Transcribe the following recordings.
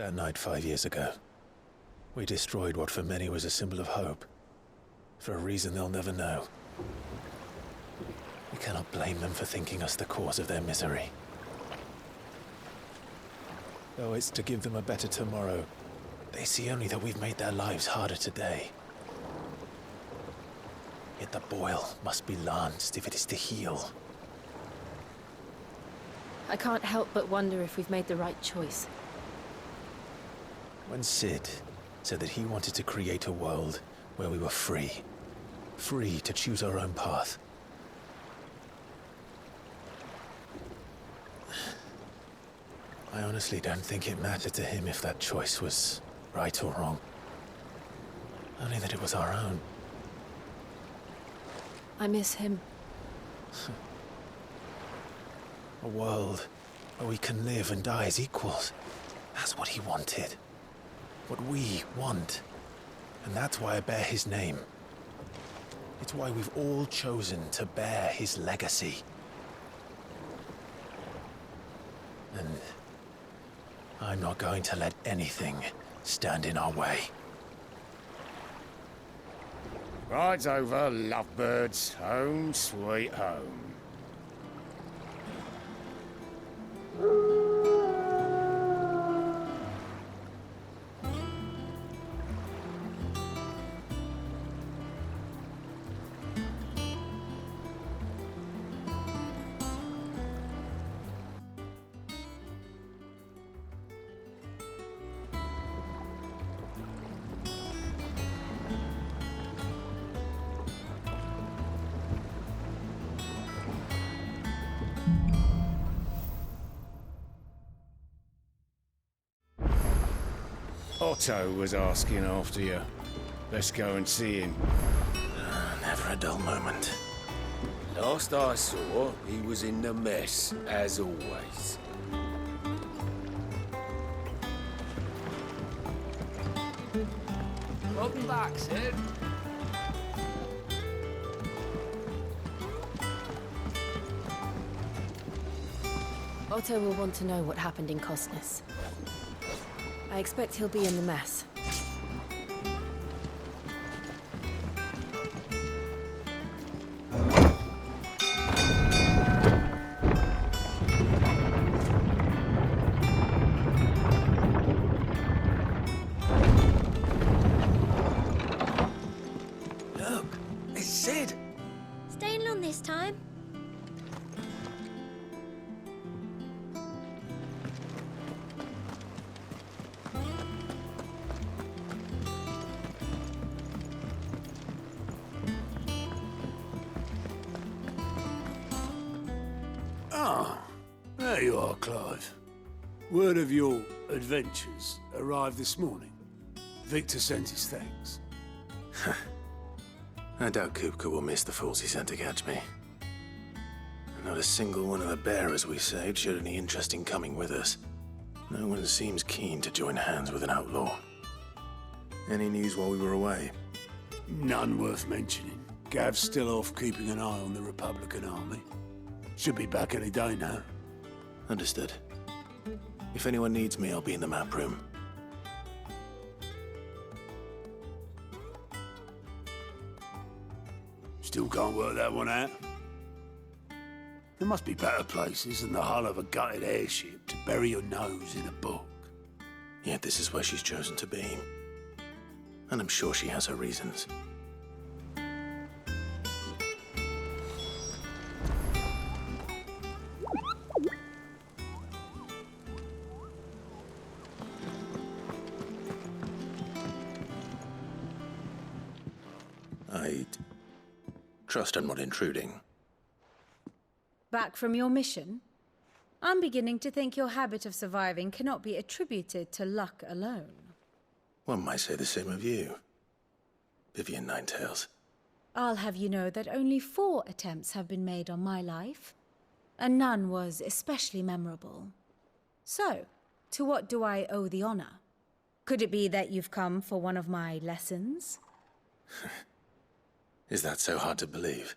That night 5 years ago, we destroyed what for many was a symbol of hope. For a reason they'll never know. We cannot blame them for thinking us the cause of their misery. Though it's to give them a better tomorrow, they see only that we've made their lives harder today. Yet the boil must be lanced if it is to heal. I can't help but wonder if we've made the right choice. When Sid said that he wanted to create a world where we were free. Free to choose our own path. I honestly don't think it mattered to him if that choice was right or wrong. Only that it was our own. I miss him. A world where we can live and die as equals. That's what he wanted. What we want. And that's why I bear his name. It's why we've all chosen to bear his legacy. And I'm not going to let anything stand in our way. Rides over, lovebirds. Home, sweet home. Otto was asking after you. Let's go and see him. Never a dull moment. Last I saw, he was in the mess, as always. Welcome back, Sid. Otto will want to know what happened in Costness. I expect he'll be in the mess. Look, it's Sid. Staying long this time? There you are, Clive. Word of your adventures arrived this morning. Victor sent his thanks. I doubt Kupka will miss the fools he sent to catch me. Not a single one of the bearers we saved showed any interest in coming with us. No one seems keen to join hands with an outlaw. Any news while we were away? None worth mentioning. Gav's still off keeping an eye on the Republican army. Should be back any day now. Understood. If anyone needs me, I'll be in the map room. Still can't work that one out. There must be better places than the hull of a gutted airship to bury your nose in a book. Yet this is where she's chosen to be. And I'm sure she has her reasons. I trust I'm not intruding. Back from your mission? I'm beginning to think your habit of surviving cannot be attributed to luck alone. One might say the same of you, Vivian Ninetails. I'll have you know that only 4 attempts have been made on my life, and none was especially memorable. So, to what do I owe the honor? Could it be that you've come for one of my lessons? Is that so hard to believe?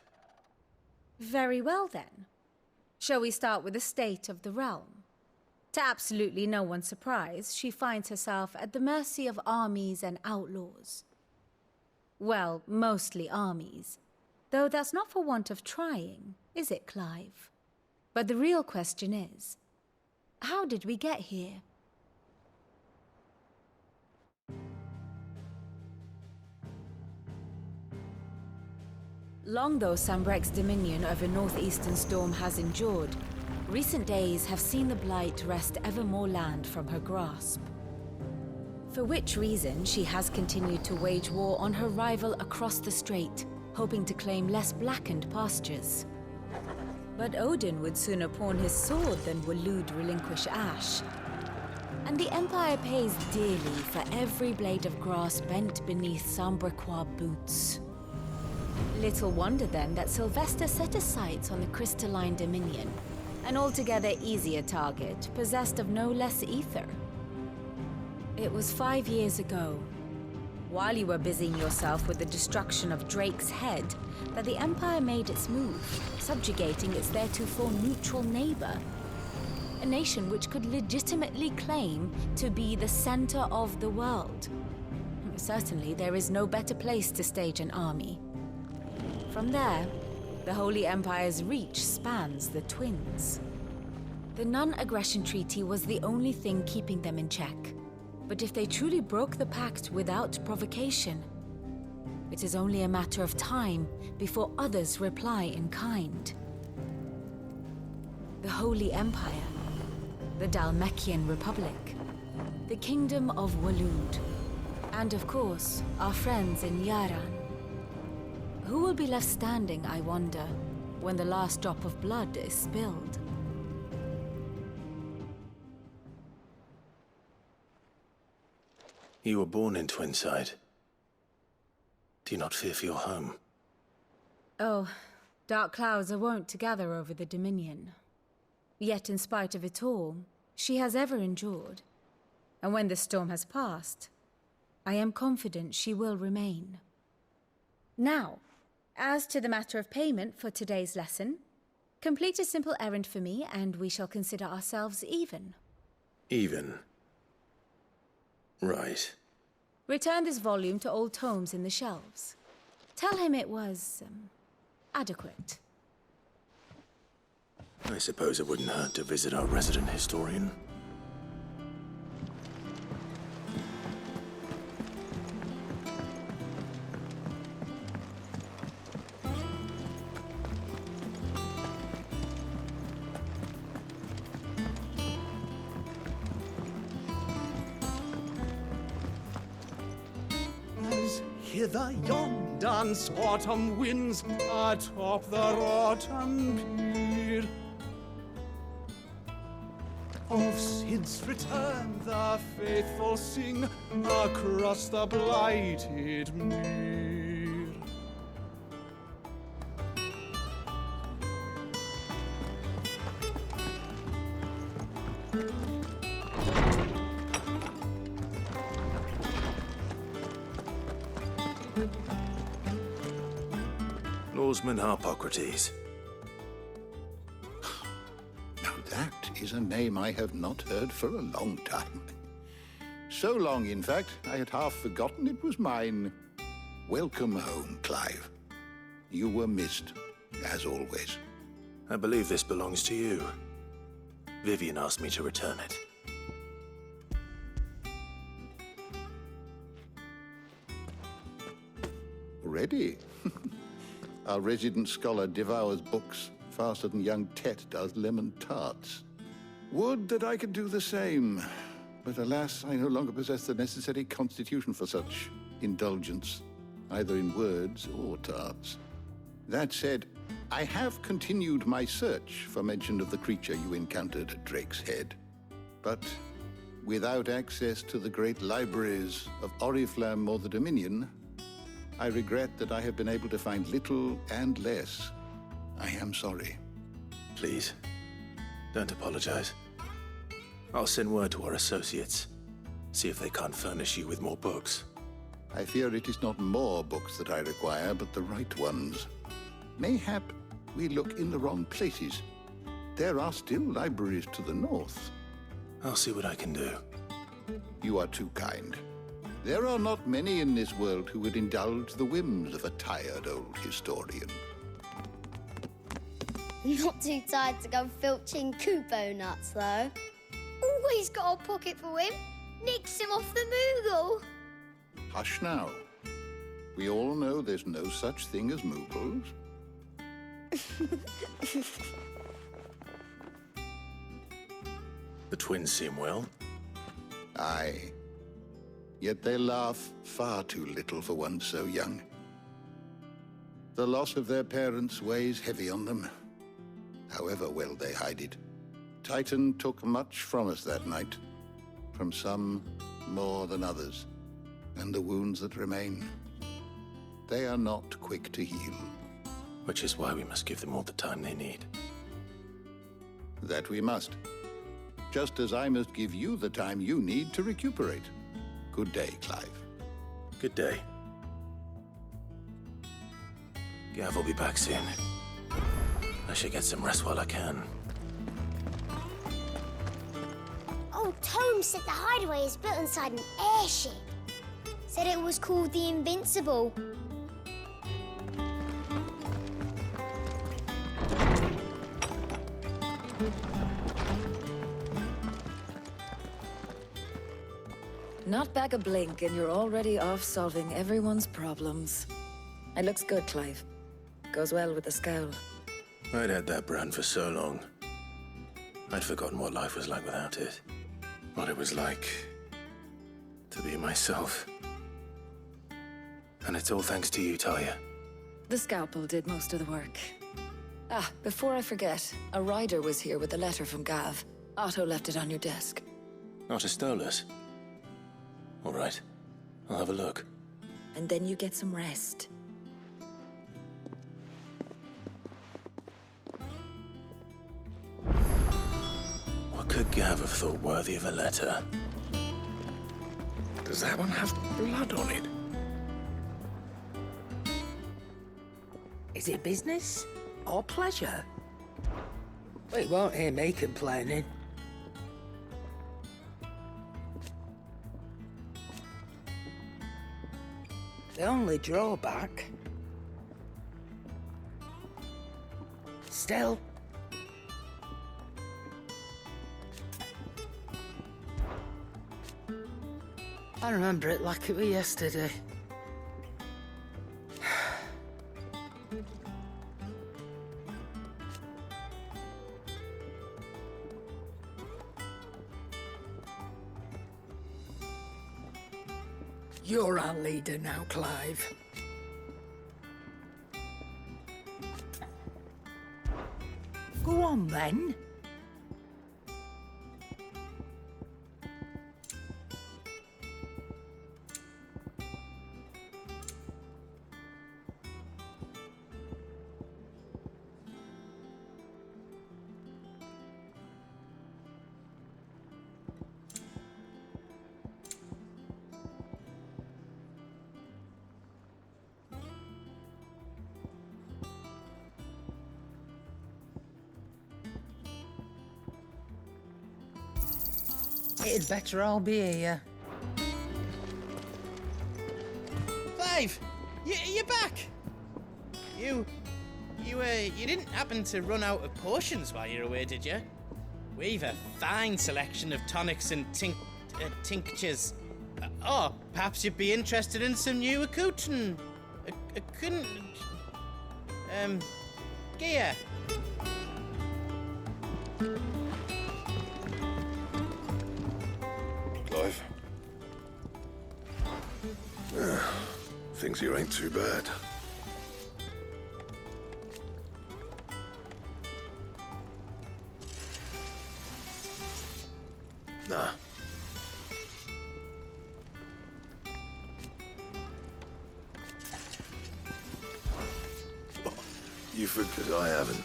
Very well then. Shall we start with the state of the realm? To absolutely no one's surprise, she finds herself at the mercy of armies and outlaws. Well, mostly armies. Though that's not for want of trying, is it, Clive? But the real question is, how did we get here? Long though Sambrek's dominion over northeastern Storm has endured, recent days have seen the Blight wrest ever more land from her grasp. For which reason she has continued to wage war on her rival across the strait, hoping to claim less blackened pastures. But Odin would sooner pawn his sword than Waloed relinquish Ash. And the Empire pays dearly for every blade of grass bent beneath Sambrequois boots. Little wonder then that Sylvester set his sights on the crystalline dominion, an altogether easier target, possessed of no less ether. It was 5 years ago, while you were busying yourself with the destruction of Drake's head, that the Empire made its move, subjugating its theretofore neutral neighbor. A nation which could legitimately claim to be the center of the world. Certainly, there is no better place to stage an army. From there, the Holy Empire's reach spans the Twins. The non-aggression treaty was the only thing keeping them in check. But if they truly broke the pact without provocation, it is only a matter of time before others reply in kind. The Holy Empire, the Dhalmekian Republic, the Kingdom of Waloed, and of course, our friends in Yaran. Who will be left standing, I wonder, when the last drop of blood is spilled? You were born in Twinside. Do you not fear for your home? Oh, dark clouds are wont to gather over the Dominion. Yet in spite of it all, she has ever endured. And when the storm has passed, I am confident she will remain. Now, as to the matter of payment for today's lesson, complete a simple errand for me and we shall consider ourselves even. Even? Right. Return this volume to old tomes in the shelves. Tell him it was, adequate. I suppose it wouldn't hurt to visit our resident historian. Hither yon dance autumn winds atop the rotten pier. Of Sid's return the faithful sing across the blighted mere. Lawsman Harpocrates. Now that is a name I have not heard for a long time. So long, in fact, I had half forgotten it was mine. Welcome home, Clive. You were missed, as always. I believe this belongs to you. Vivian asked me to return it. Ready? Our resident scholar devours books faster than young Tet does lemon tarts. Would that I could do the same, but alas, I no longer possess the necessary constitution for such indulgence, either in words or tarts. That said, I have continued my search for mention of the creature you encountered at Drake's Head. But without access to the great libraries of Oriflamme or the Dominion, I regret that I have been able to find little and less. I am sorry. Please, don't apologize. I'll send word to our associates. See if they can't furnish you with more books. I fear it is not more books that I require, but the right ones. Mayhap we look in the wrong places. There are still libraries to the north. I'll see what I can do. You are too kind. There are not many in this world who would indulge the whims of a tired old historian. Not too tired to go filching Kupo nuts, though. Always got a pocket for him. Nicks him off the Moogle. Hush now. We all know there's no such thing as Moogles. The twins seem well. Aye. Yet they laugh far too little for one so young. The loss of their parents weighs heavy on them, however well they hide it. Titan took much from us that night, from some more than others, and the wounds that remain, they are not quick to heal. Which is why we must give them all the time they need. That we must. Just as I must give you the time you need to recuperate. Good day, Clive. Good day. Gav will be back soon. I should get some rest while I can. Old Tome said the hideaway is built inside an airship. Said it was called the Invincible. Not back a blink and you're already off solving everyone's problems. It looks good, Clive. Goes well with the scowl. I'd had that brand for so long. I'd forgotten what life was like without it. What it was like to be myself. And it's all thanks to you, Talia. The scalpel did most of the work. Ah, before I forget, a rider was here with a letter from Gav. Otto left it on your desk. Otto stole us. All right. I'll have a look. And then you get some rest. What could Gav have thought worthy of a letter? Does that one have blood on it? Is it business or pleasure? We won't hear me complaining. The only drawback... Still... I remember it like it was yesterday. You're our leader now, Clive. Go on, then. It'd better all be here. Clive! You're back! You didn't happen to run out of potions while you're away, did you? We've a fine selection of tonics and tinctures. Or perhaps you'd be interested in some new gear. Clive. Things here ain't too bad. Nah. You figured I haven't.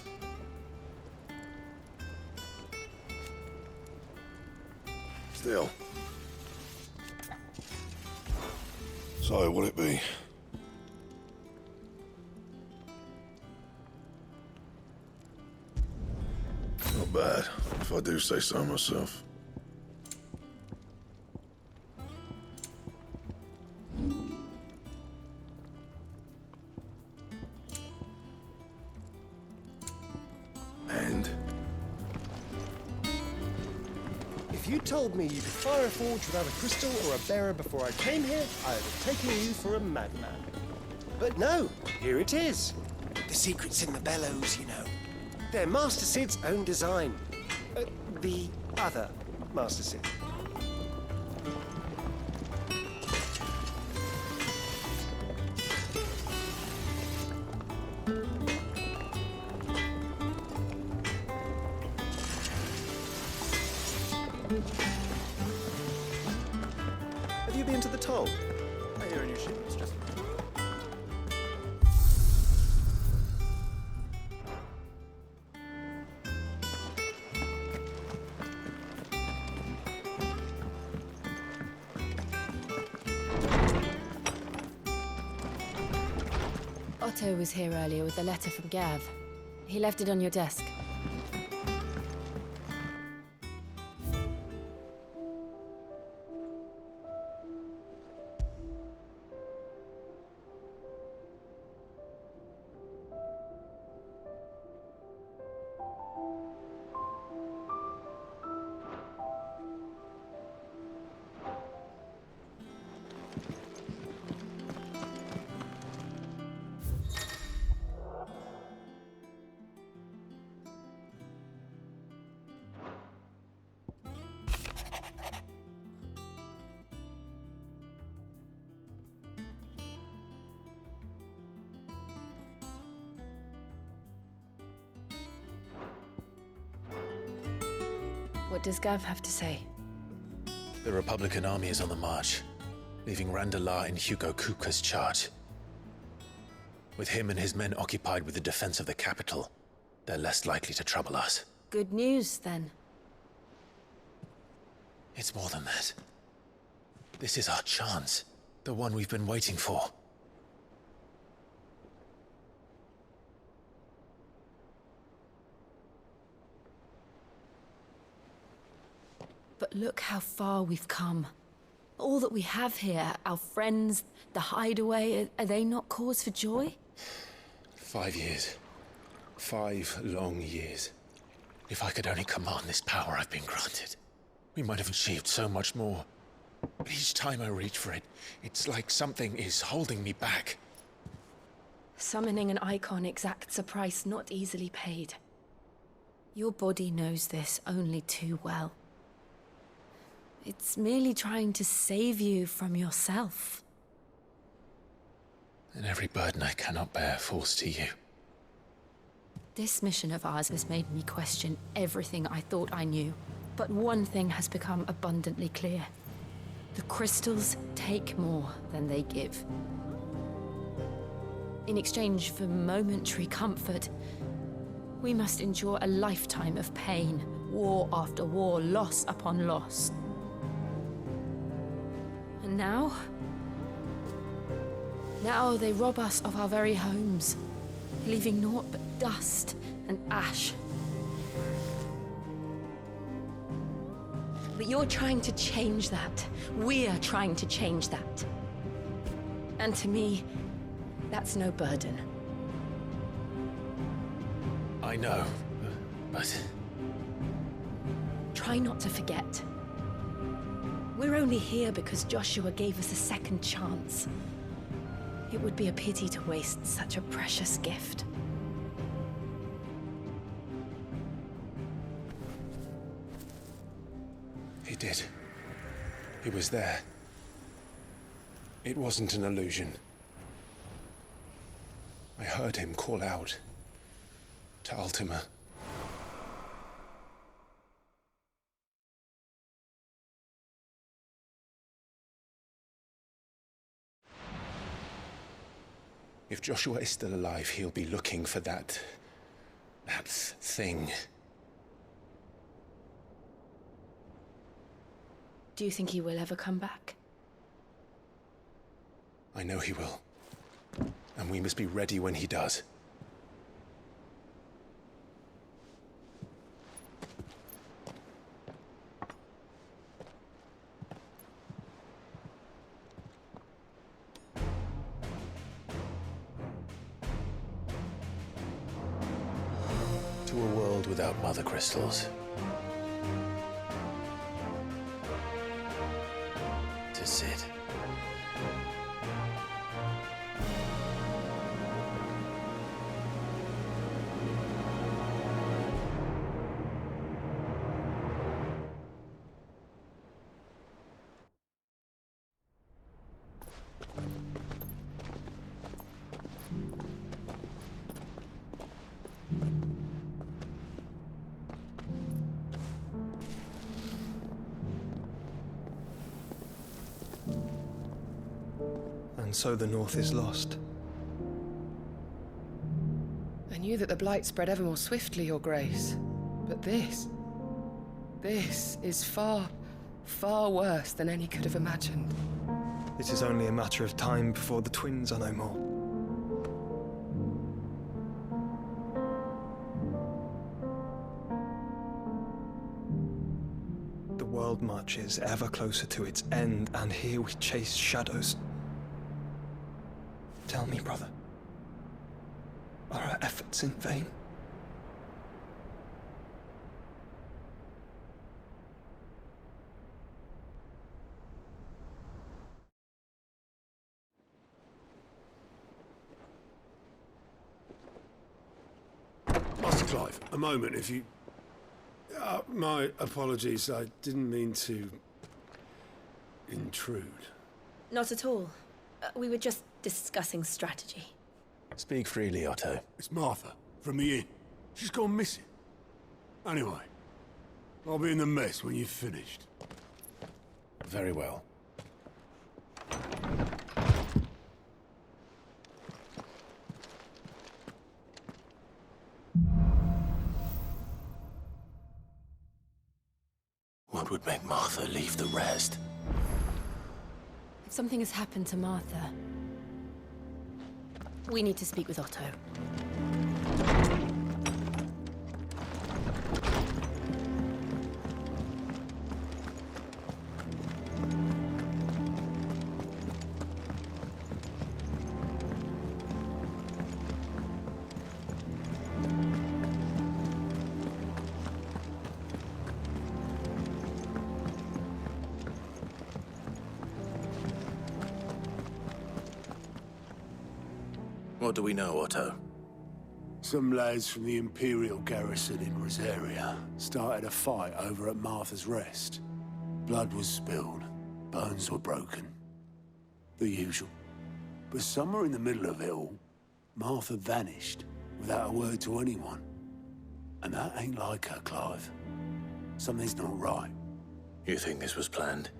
Still. So, what'll it be? Not bad, if I do say so myself. And? If you told me you could fire a forge without a crystal or a bearer before I came here, I'd have taken you for a madman. But no, here it is. The secret's in the bellows, you know. They're Master Sid's own design. The other Master Sid. Have you been to the toll? I hear a new shipment's just... Otto was here earlier with a letter from Gav. He left it on your desk. What does Gav have to say? The Republican army is on the march, leaving Randalar in Hugo Kuka's charge. With him and his men occupied with the defense of the capital, they're less likely to trouble us. Good news, then. It's more than that. This is our chance, the one we've been waiting for. But look how far we've come. All that we have here, our friends, the hideaway, are they not cause for joy? 5 years. 5 long years. If I could only command this power I've been granted, we might have achieved so much more. But each time I reach for it, it's like something is holding me back. Summoning an icon exacts a price not easily paid. Your body knows this only too well. It's merely trying to save you from yourself. And every burden I cannot bear falls to you. This mission of ours has made me question everything I thought I knew. But one thing has become abundantly clear. The crystals take more than they give. In exchange for momentary comfort, we must endure a lifetime of pain, war after war, loss upon loss. And now they rob us of our very homes, leaving naught but dust and ash. But you're trying to change that. We're trying to change that. And to me, that's no burden. I know, but... Try not to forget. We're only here because Joshua gave us a second chance. It would be a pity to waste such a precious gift. He did. He was there. It wasn't an illusion. I heard him call out to Ultima. If Joshua is still alive, he'll be looking for that thing. Do you think he will ever come back? I know he will. And we must be ready when he does. To a world without mother crystals. To Sid. And so the North is lost. I knew that the Blight spread ever more swiftly, Your Grace. But this is far, far worse than any could have imagined. It is only a matter of time before the twins are no more. The world marches ever closer to its end, and here we chase shadows. Tell me, brother, are our efforts in vain? Master Clive, a moment, if you... my apologies, I didn't mean to... intrude. Not at all. We were just discussing strategy. Speak freely, Otto. It's Martha, from the inn. She's gone missing. Anyway, I'll be in the mess when you've finished. Very well. What would make Martha leave the rest? If something has happened to Martha, we need to speak with Otto. What do we know, Otto? Some lads from the Imperial garrison in Rosaria started a fight over at Martha's Rest. Blood was spilled, bones were broken. The usual. But somewhere in the middle of it all, Martha vanished without a word to anyone. And that ain't like her, Clive. Something's not right. You think this was planned?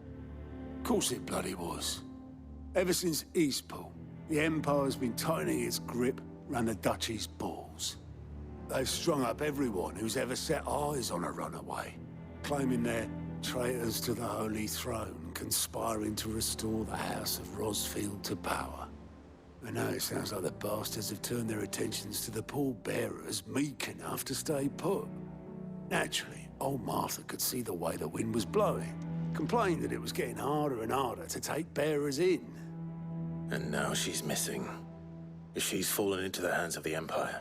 Of course it bloody was. Ever since Eastpool, the Empire's been tightening its grip round the Duchy's balls. They've strung up everyone who's ever set eyes on a runaway, claiming they're traitors to the Holy Throne, conspiring to restore the House of Rosfield to power. And now it sounds like the bastards have turned their attentions to the pallbearers meek enough to stay put. Naturally, old Martha could see the way the wind was blowing, complained that it was getting harder and harder to take bearers in. And now she's missing. If she's fallen into the hands of the Empire,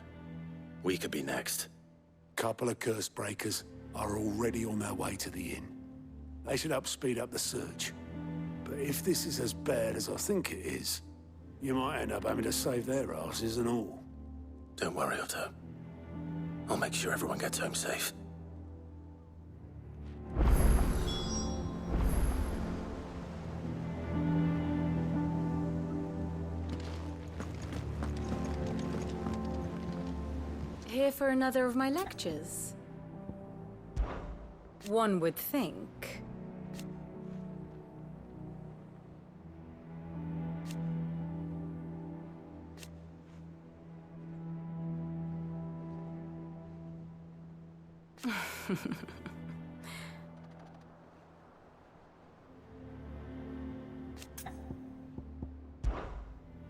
we could be next. Couple of curse breakers are already on their way to the inn. They should speed up the search. But if this is as bad as I think it is, you might end up having to save their asses and all. Don't worry, Otto. I'll make sure everyone gets home safe. Here for another of my lectures? One would think.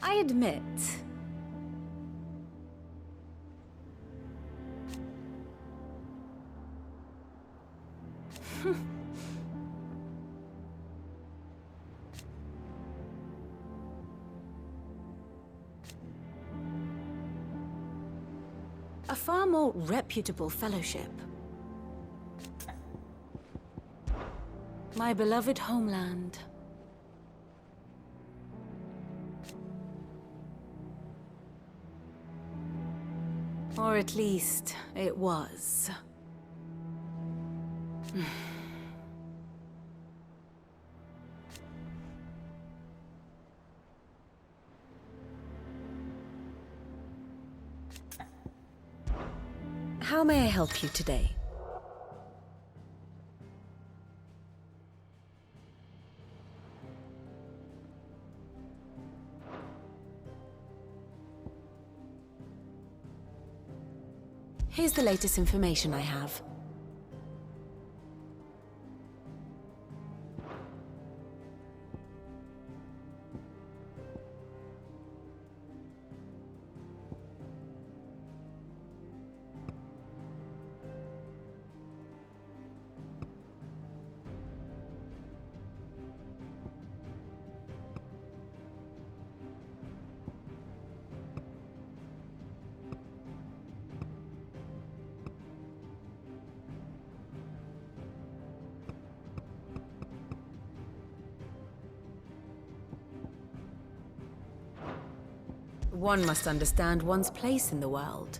I admit, a far more reputable fellowship. My beloved homeland. Or at least, it was. How may I help you today? Here's the latest information I have. One must understand one's place in the world.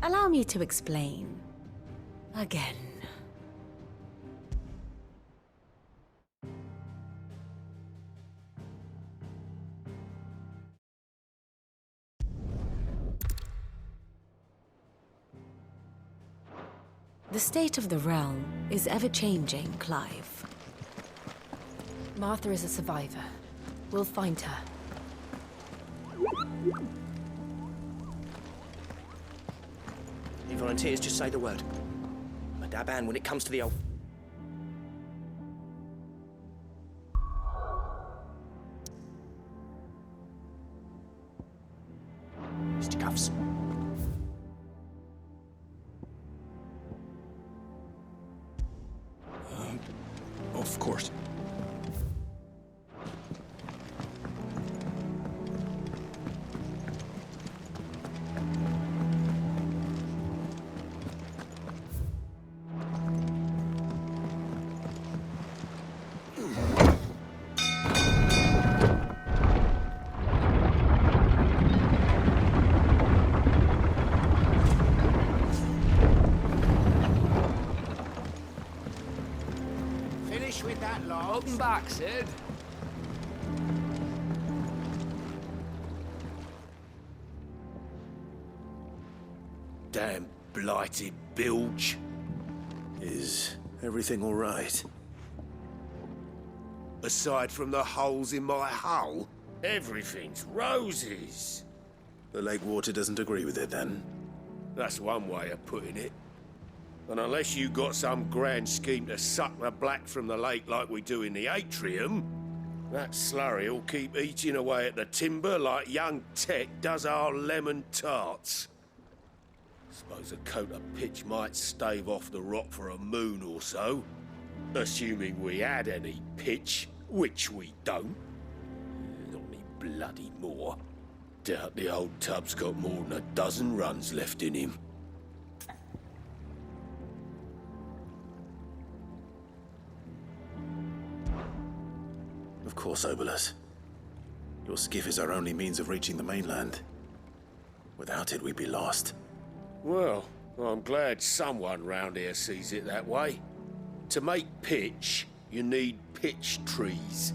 Allow me to explain. Again. The state of the realm is ever-changing, Clive. Martha is a survivor. We'll find her. Any volunteers, just say the word. I'm a dab hand when it comes to the old... Fisticuffs. Of course. Finish with that lot. Welcome back, Sid. Damn blighted bilge. Is everything all right? Aside from the holes in my hull, everything's roses. The lake water doesn't agree with it, then? That's one way of putting it. And unless you got some grand scheme to suck the black from the lake like we do in the atrium, that slurry'll keep eating away at the timber like young Tech does our lemon tarts. Suppose a coat of pitch might stave off the rot for a moon or so, assuming we had any pitch, which we don't. Not any bloody more. Doubt the old tub's got more than a dozen runs left in him. Of course, Obolus. Your skiff is our only means of reaching the mainland. Without it, we'd be lost. Well, I'm glad someone round here sees it that way. To make pitch, you need pitch trees.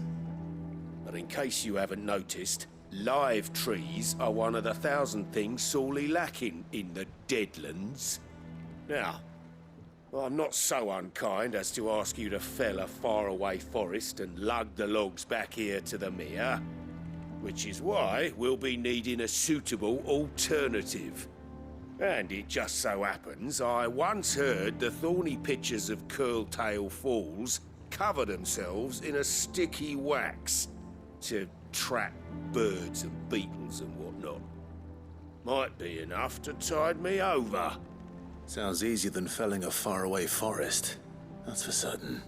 But in case you haven't noticed, live trees are one of the 1,000 things sorely lacking in the Deadlands. Now, I'm not so unkind as to ask you to fell a faraway forest and lug the logs back here to the mere, which is why we'll be needing a suitable alternative. And it just so happens I once heard the thorny pitchers of Curltail Falls cover themselves in a sticky wax to trap birds and beetles and whatnot. Might be enough to tide me over. Sounds easier than felling a faraway forest. That's for certain.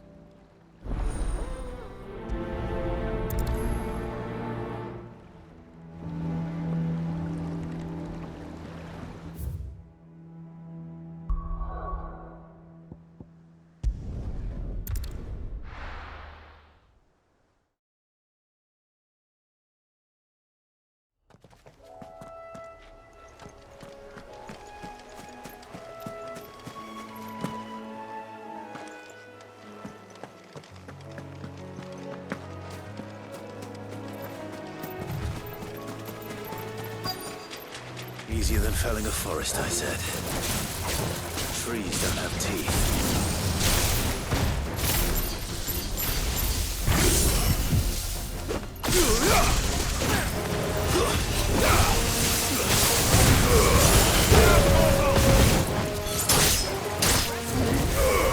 Easier than felling a forest, I said. Trees don't have teeth.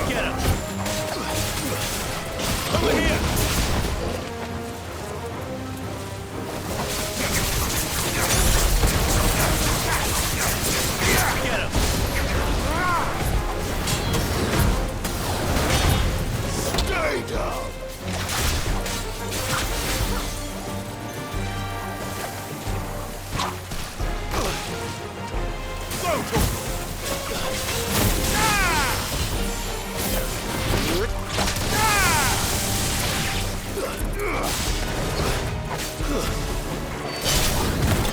Get him! Over here! Stay down!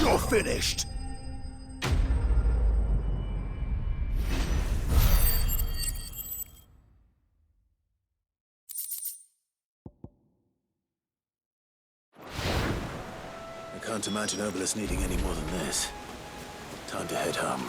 You're finished! I can't imagine Obolus needing any more than this. Time to head home.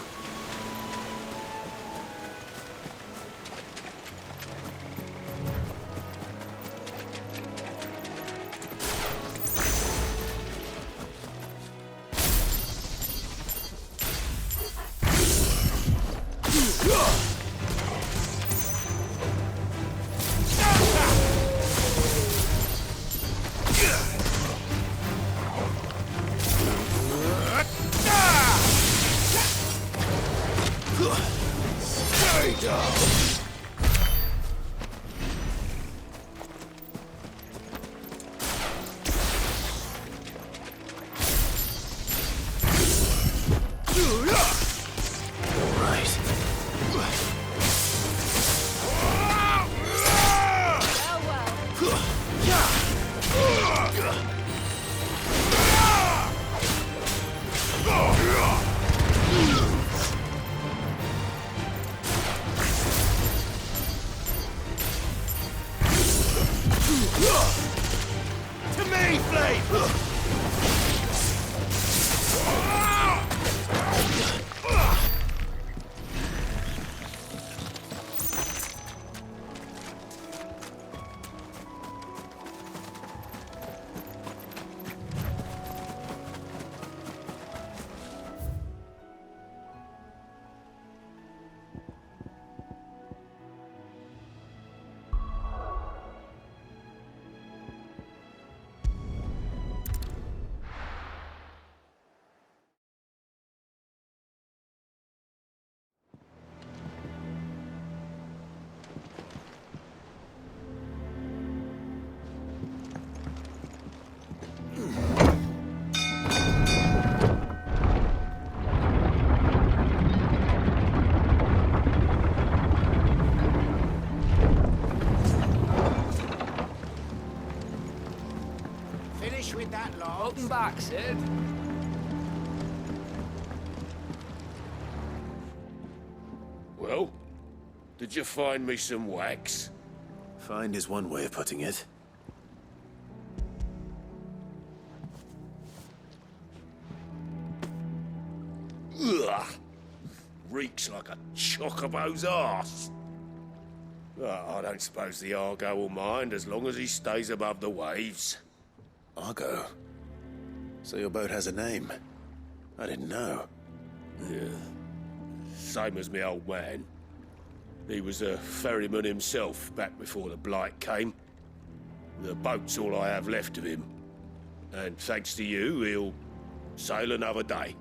To me, Flame! Finish with that lot. Welcome back, Sid. Well, did you find me some wax? Find is one way of putting it. Ugh! Reeks like a chocobo's arse. I don't suppose the Argo will mind as long as he stays above the waves. Argo? So your boat has a name? I didn't know. Yeah. Same as me old man. He was a ferryman himself back before the Blight came. The boat's all I have left of him. And thanks to you, he'll sail another day.